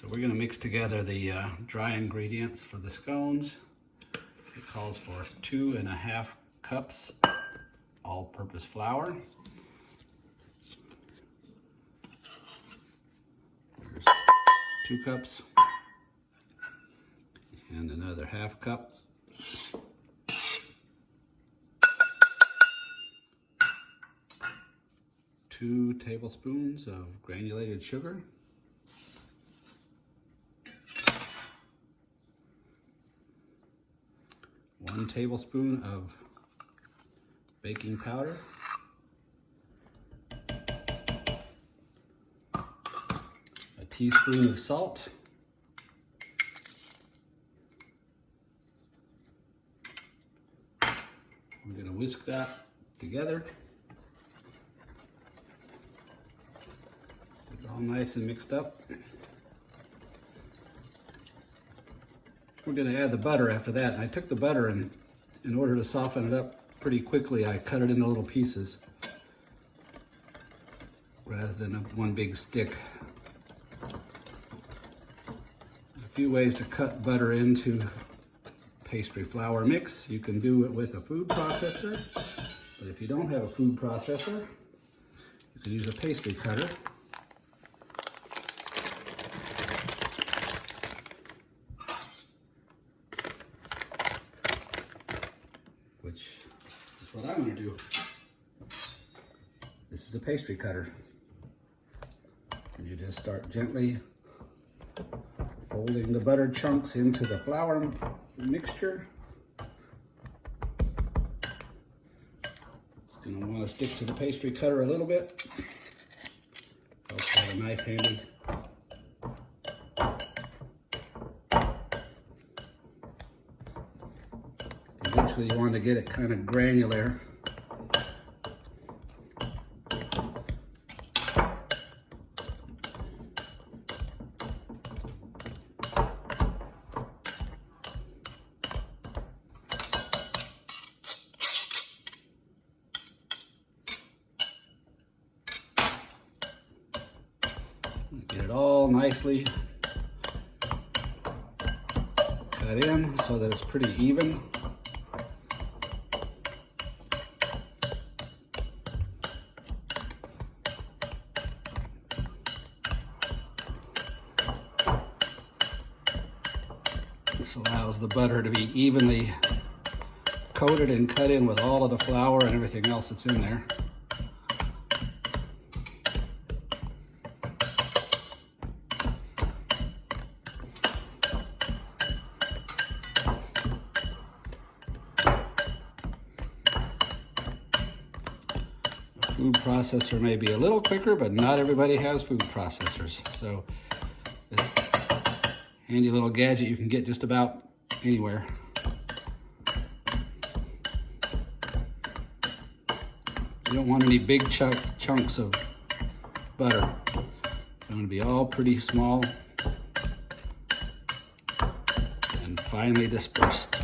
So we're going to mix together the dry ingredients for the scones. It calls for 2.5 cups all-purpose flour. There's 2 cups and another ½ cup. Two tablespoons of granulated sugar. 1 tablespoon of baking powder. A teaspoon of salt. We're going to whisk that together. Get it all nice and mixed up. We're going to add the butter after that. And I took the butter and in order to soften it up pretty quickly, I cut it into little pieces rather than one big stick. There's a few ways to cut butter into pastry flour mix. You can do it with a food processor, but if you don't have a food processor, you can use a pastry cutter. Which is what I'm going to do. This is a pastry cutter. And you just start gently folding the butter chunks into the flour mixture. It's going to want to stick to the pastry cutter a little bit. Helps have a knife handy. Eventually you want to get it kind of granular. Get it all nicely cut in so that it's pretty even. This allows the butter to be evenly coated and cut in with all of the flour and everything else that's in there. Food processor may be a little quicker, but not everybody has food processors. So this handy little gadget you can get just about anywhere. You don't want any big chunks of butter. It's going to be all pretty small and finely dispersed.